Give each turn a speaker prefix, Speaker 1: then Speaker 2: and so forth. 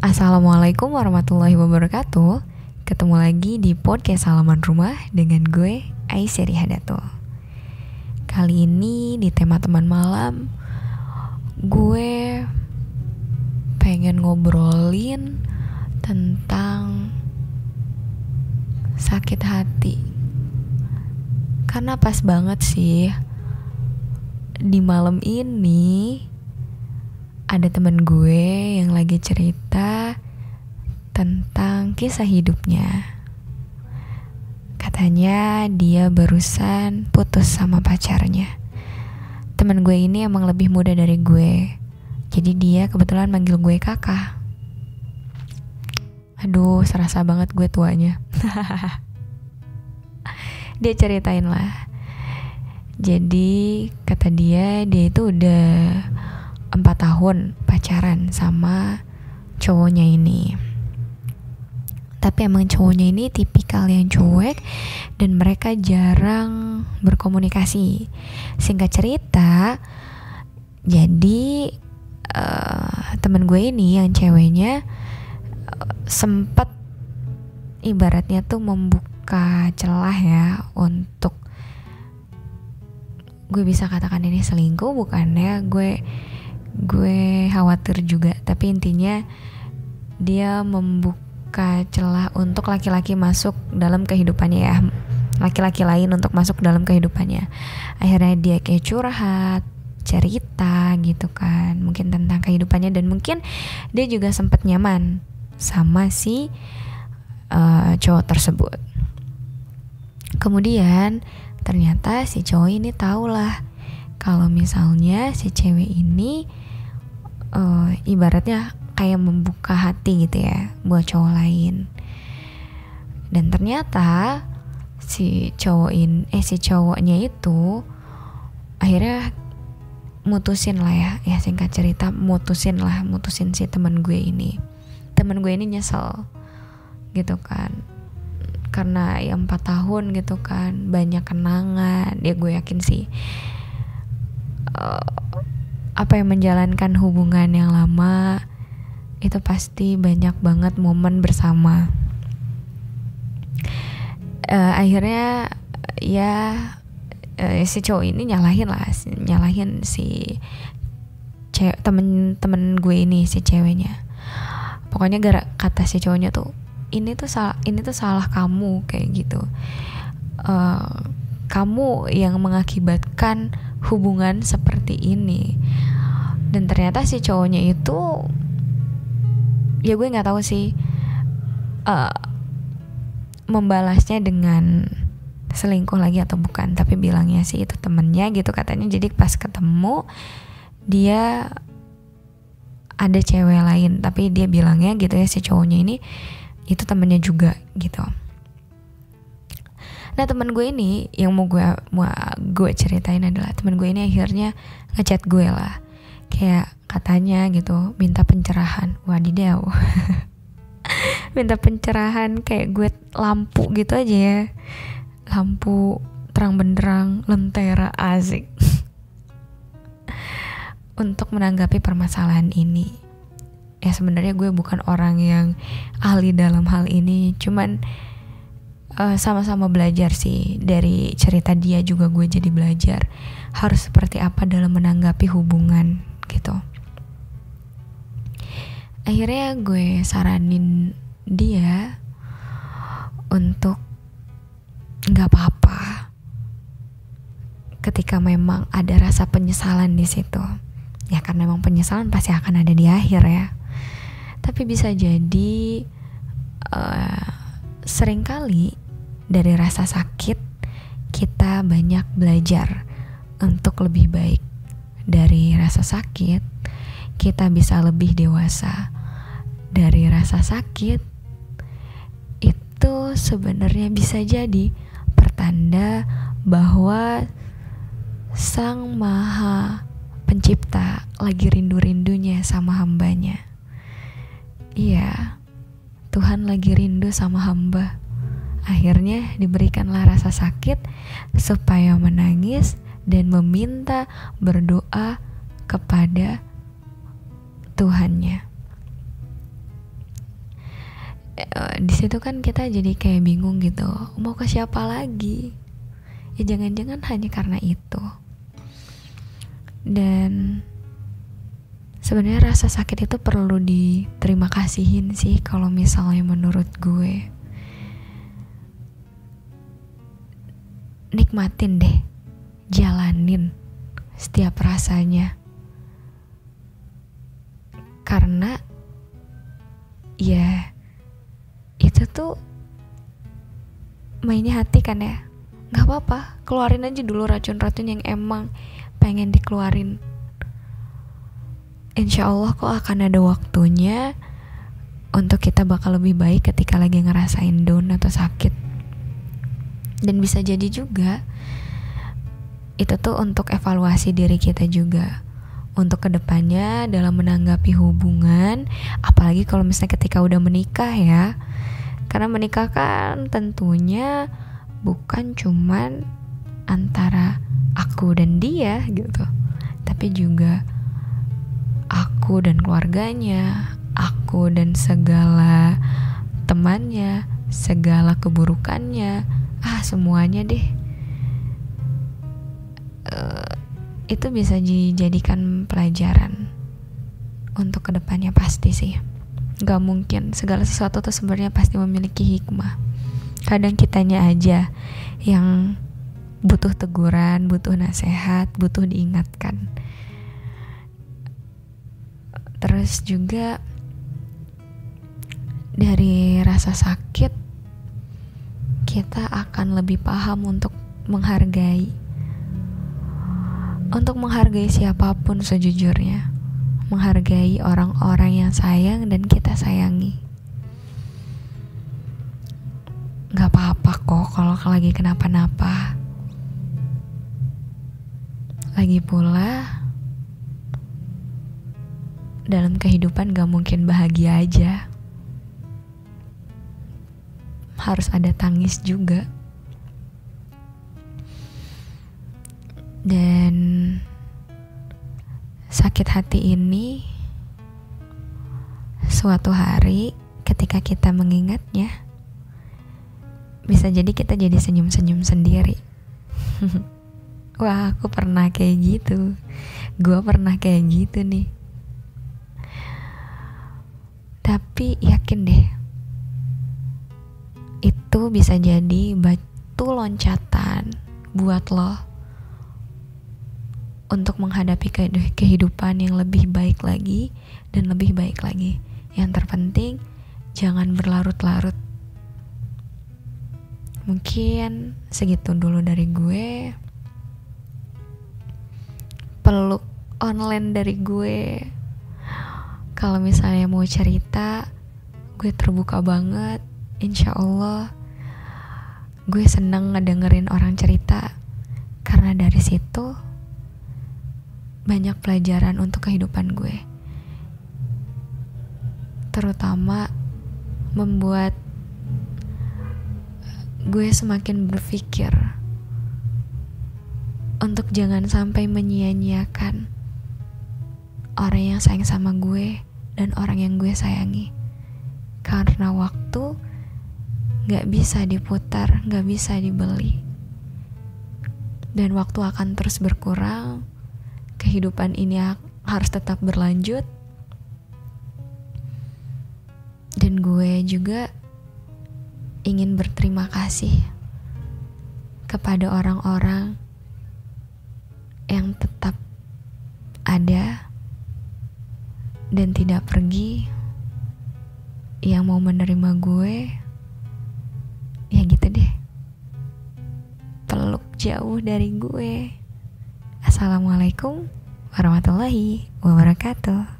Speaker 1: Assalamualaikum warahmatullahi wabarakatuh. Ketemu lagi di podcast Halaman Rumah dengan gue, Aisyah Hadatul. Kali ini di tema teman malam, gue pengen ngobrolin tentang sakit hati. Karena pas banget sih di malam ini ada temen gue yang lagi cerita tentang kisah hidupnya. Katanya dia barusan putus sama pacarnya. Temen gue ini emang lebih muda dari gue, jadi dia kebetulan manggil gue kakak. Aduh, serasa banget gue tuanya. Dia ceritain lah. Jadi kata dia itu udah 4 tahun pacaran sama cowoknya ini. Tapi emang cowoknya ini tipikal yang cuek dan mereka jarang berkomunikasi. Singkat cerita, jadi temen gue ini yang ceweknya sempat ibaratnya tuh membuka celah ya untuk, gue bisa katakan ini selingkuh, bukannya gue khawatir juga, tapi intinya dia membuka celah untuk laki-laki masuk dalam kehidupannya ya, laki-laki lain untuk masuk dalam kehidupannya. Akhirnya dia kayak curhat, cerita gitu kan, mungkin tentang kehidupannya, dan mungkin dia juga sempat nyaman sama si cowok tersebut. Kemudian ternyata si cowok ini tahu lah kalau misalnya si cewek ini ibaratnya kayak membuka hati gitu ya buat cowok lain. Dan ternyata si cowoknya itu akhirnya mutusin lah ya singkat cerita mutusin si teman gue ini. Teman gue ini nyesel gitu kan, karena ya 4 tahun gitu kan, banyak kenangan. Ya gue yakin sih menjalankan hubungan yang lama itu pasti banyak banget momen bersama. Akhirnya ya si cowok ini nyalahin si temen gue ini, si ceweknya. Pokoknya kata si cowoknya tuh, ini tuh salah kamu, kayak gitu. Kamu yang mengakibatkan hubungan seperti ini. Dan ternyata si cowoknya itu, ya gue nggak tahu sih membalasnya dengan selingkuh lagi atau bukan, tapi bilangnya sih itu temennya gitu katanya. Jadi pas ketemu dia ada cewek lain, tapi dia bilangnya gitu ya, si cowoknya ini itu temennya juga gitu. Nah, teman gue ini yang mau gue ceritain adalah teman gue ini akhirnya ngechat gue lah, kayak katanya gitu minta pencerahan. Wadidaw. Minta pencerahan, kayak gue lampu gitu aja ya, lampu terang benderang lentera asik untuk menanggapi permasalahan ini. Ya sebenarnya gue bukan orang yang ahli dalam hal ini, cuman sama-sama belajar sih. Dari cerita dia juga gue jadi belajar harus seperti apa dalam menanggapi hubungan gitu. Akhirnya gue saranin dia untuk nggak apa-apa ketika memang ada rasa penyesalan di situ. Ya karena memang penyesalan pasti akan ada di akhir ya. Tapi bisa jadi seringkali dari rasa sakit kita banyak belajar untuk lebih baik. Dari rasa sakit kita bisa lebih dewasa. Dari rasa sakit itu sebenarnya bisa jadi pertanda bahwa Sang Maha Pencipta lagi rindu-rindunya sama hambanya. Iya, Tuhan lagi rindu sama hamba. Akhirnya diberikanlah rasa sakit supaya menangis dan meminta, berdoa kepada Tuhannya. Di situ kan kita jadi kayak bingung gitu, mau ke siapa lagi. Ya jangan-jangan hanya karena itu. Dan sebenarnya rasa sakit itu perlu diterima kasihin sih kalau misalnya menurut gue. Nikmatin deh, jalanin setiap rasanya. Karena ya itu tuh mainnya hati kan ya. Gak apa-apa, keluarin aja dulu racun-racun yang emang pengen dikeluarin. Insya Allah kok akan ada waktunya untuk kita bakal lebih baik ketika lagi ngerasain down atau sakit. Dan bisa jadi juga itu tuh untuk evaluasi diri kita juga, untuk kedepannya dalam menanggapi hubungan, apalagi kalau misalnya ketika udah menikah ya. Karena menikah kan tentunya bukan cuman antara aku dan dia gitu, tapi juga aku dan keluarganya, aku dan segala temannya, segala keburukannya, semuanya deh. Itu bisa dijadikan pelajaran untuk kedepannya pasti sih. Gak mungkin, segala sesuatu tuh sebenarnya pasti memiliki hikmah. Kadang kitanya aja yang butuh teguran, butuh nasihat, butuh diingatkan. Terus juga dari rasa sakit kita akan lebih paham untuk menghargai siapapun sejujurnya, menghargai orang-orang yang sayang dan kita sayangi. Gak apa-apa kok kalau lagi kenapa-napa. Lagi pula dalam kehidupan gak mungkin bahagia aja, harus ada tangis juga. Dan sakit hati ini suatu hari ketika kita mengingatnya, bisa jadi kita jadi senyum-senyum sendiri. Wah, aku pernah kayak gitu, gue pernah kayak gitu nih. Tapi yakin deh, itu bisa jadi batu loncatan buat lo untuk menghadapi kehidupan yang lebih baik lagi dan lebih baik lagi. Yang terpenting jangan berlarut-larut. Mungkin segitu dulu dari gue. Peluk online dari gue. Kalau misalnya mau cerita, gue terbuka banget. Insya Allah gue seneng ngedengerin orang cerita, karena dari situ banyak pelajaran untuk kehidupan gue, terutama membuat gue semakin berpikir untuk jangan sampai menyia-nyiakan orang yang sayang sama gue dan orang yang gue sayangi. Karena waktu gak bisa diputar, gak bisa dibeli, dan waktu akan terus berkurang. Kehidupan ini harus tetap berlanjut. Dan gue juga ingin berterima kasih kepada orang-orang yang tetap ada dan tidak pergi, yang mau menerima gue. Ya gitu deh, peluk jauh dari gue. Assalamualaikum warahmatullahi wabarakatuh.